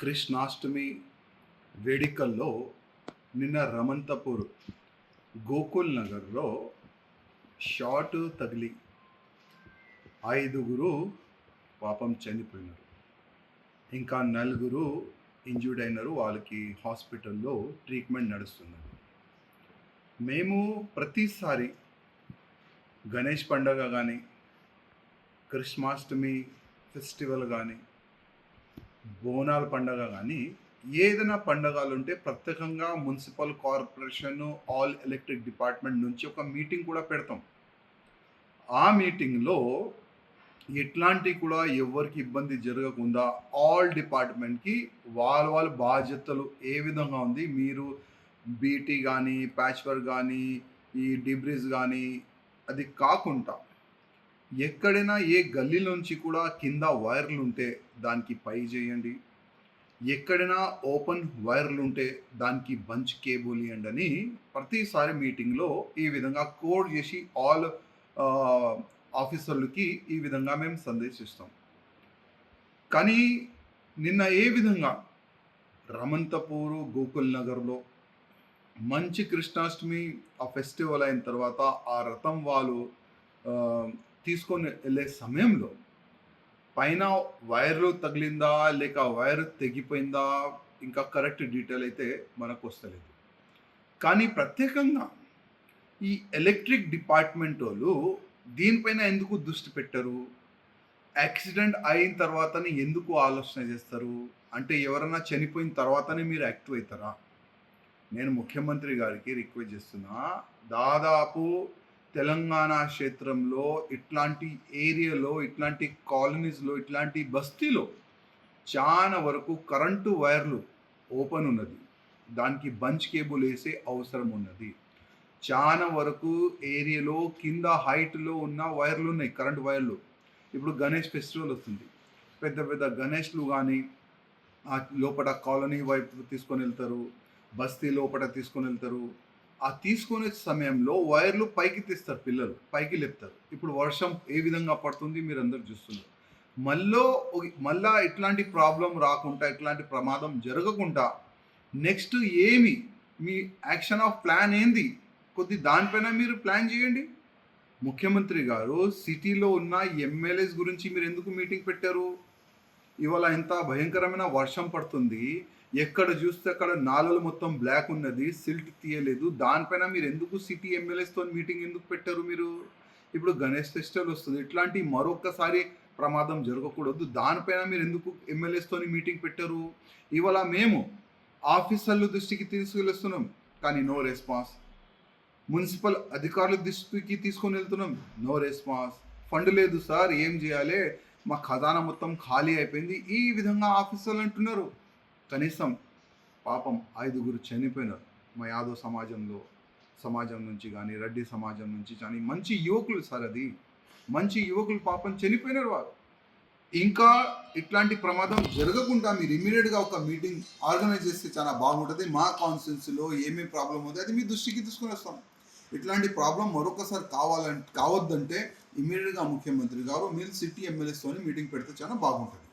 కృష్ణాష్టమి వేడుకల్లో నిన్న రమంతపూర్ గోకుల్ నగర్లో షార్ట్ తగిలి 5 పాపం చనిపోయినారు. ఇంకా 4 ఇంజ్యూర్డ్ అయినారు. వాళ్ళకి హాస్పిటల్లో ట్రీట్మెంట్ నడుస్తున్నది. మేము ప్రతిసారి గణేష్ పండగ కానీ, కృష్ణాష్టమి ఫెస్టివల్ కానీ, బోనాల పండగ కానీ ఏదైనా పండగలు ఉంటే ప్రత్యేకంగా municipal corporation all electric department నుంచి ఒక మీటింగ్ కూడా పెడతాం. ఆ మీటింగ్లో ఎట్లాంటి కూడా ఎవరికి ఇబ్బంది జరగకుండా ఆల్ డిపార్ట్మెంట్కి వాళ్ళ బాధ్యతలు ఏ విధంగా ఉంది, మీరు బీటీ కానీ, ప్యాచ్ వర్క్ కానీ, ఈ డిబ్రిస్ కానీ, అది కాకుండా ఎక్కడైనా ఏ గల్లీ నుంచి కూడా కింద వైర్లు ఉంటే దానికి పై చేయండి, ఎక్కడైనా ఓపెన్ వైర్లు ఉంటే దానికి బంచ్ కేబుల్ ఇవ్వండి అని ప్రతిసారి మీటింగ్లో ఈ విధంగా కోడ్ చేసి ఆల్ ఆఫీసర్లకి ఈ విధంగా మేము సందేశిస్తాం. కానీ నిన్న ఏ విధంగా రమంతపూరు గోకుల్ నగర్లో మంచి కృష్ణాష్టమి ఆ ఫెస్టివల్ అయిన తర్వాత ఆ రథం వాళ్ళు తీసుకొని వెళ్ళే సమయంలో పైన వైర్లు తగిలిందా లేక వైర్ తెగిపోయిందా ఇంకా కరెక్ట్ డీటెయిల్ అయితే మనకు వస్తలేదు. కానీ ప్రత్యేకంగా ఈ ఎలక్ట్రిక్ డిపార్ట్మెంట్ వాళ్ళు దీనిపైన ఎందుకు దృష్టి పెట్టరు? యాక్సిడెంట్ అయిన తర్వాతనే ఎందుకు ఆలోచన చేస్తారు? అంటే ఎవరైనా చనిపోయిన తర్వాతనే మీరు యాక్టివ్ అవుతారా? నేను ముఖ్యమంత్రి గారికి రిక్వెస్ట్ చేస్తున్నా, దాదాపు తెలంగాణ క్షేత్రంలో ఇట్లాంటి ఏరియాలో, ఇట్లాంటి కాలనీస్లో, ఇట్లాంటి బస్తీలో చాలా వరకు కరెంటు వైర్లు ఓపెన్ ఉన్నది. దానికి బంచ్ కేబుల్ వేసే అవసరం ఉన్నది. చాలా వరకు ఏరియాలో కింద హైట్లో ఉన్న వైర్లు ఉన్నాయి, కరెంటు వైర్లు. ఇప్పుడు గణేష్ ఫెస్టివల్ వస్తుంది. పెద్ద పెద్ద గణేష్లు కానీ లోపల కాలనీ వైపు తీసుకొని వెళ్తారు, బస్తీ లోపల తీసుకొని వెళ్తారు. ఆ తీసుకునే సమయంలో వైర్లు పైకి తీస్తారు, పిల్లలు పైకి లేపుతారు. ఇప్పుడు వర్షం ఏ విధంగా పడుతుంది మీరు అందరు చూస్తున్నారు. మళ్ళా ఇట్లాంటి ప్రాబ్లం రాకుండా, ఇట్లాంటి ప్రమాదం జరగకుండా నెక్స్ట్ ఏమి మీ యాక్షన్ ఆఫ్ ప్లాన్ ఏంది? దానిపైన మీరు ప్లాన్ చేయండి. ముఖ్యమంత్రి గారు సిటీలో ఉన్న ఎమ్మెల్యేస్ గురించి మీరు ఎందుకు మీటింగ్ పెట్టారు? ఇవాళ ఎంత భయంకరమైన వర్షం పడుతుంది, ఎక్కడ చూస్తే అక్కడ నాలలు మొత్తం బ్లాక్ ఉన్నది, సిల్ట్ తీయలేదు. దానిపైన మీరు ఎందుకు సిటీ ఎమ్మెల్యేస్తో మీటింగ్ ఎందుకు పెట్టారు మీరు? ఇప్పుడు గణేష్ ఫెస్టివల్ వస్తుంది, ఇట్లాంటి మరొకసారి ప్రమాదం జరగకూడదు, దానిపైన మీరు ఎందుకు ఎమ్మెల్యేస్తో మీటింగ్ పెట్టారు? ఇవాళ మేము ఆఫీసర్ల దృష్టికి తీసుకెళ్తున్నాం కానీ నో రెస్పాన్స్. మున్సిపల్ అధికారుల దృష్టికి తీసుకొని వెళ్తున్నాం, నో రెస్పాన్స్. ఫండ్ లేదు సార్, ఏం చేయాలి, మా ఖజానా మొత్తం ఖాళీ అయిపోయింది, ఈ విధంగా ఆఫీసర్లు అంటున్నారు. కనీసం పాపం 5 చనిపోయినారు. మా యాదవ్ సమాజం నుంచి కానీ, రెడ్డి సమాజం నుంచి కానీ మంచి యువకులు సార్, అది మంచి యువకులు పాపం చనిపోయినారు వారు. ఇంకా ఇట్లాంటి ప్రమాదం జరగకుండా మీరు ఇమీడియట్గా ఒక మీటింగ్ ఆర్గనైజ్ చేస్తే చాలా బాగుంటుంది. మా కాన్స్టిట్యున్సీలో ఏమేమి ప్రాబ్లం ఉంది అది మీ దృష్టికి తీసుకుని వస్తాం. ఇట్లాంటి ప్రాబ్లం మరొకసారి కావద్దంటే ఇమీడియట్గా ముఖ్యమంత్రి గారు మీరు సిటీ ఎమ్మెల్యేస్తో మీటింగ్ పెడితే చాలా బాగుంటుంది.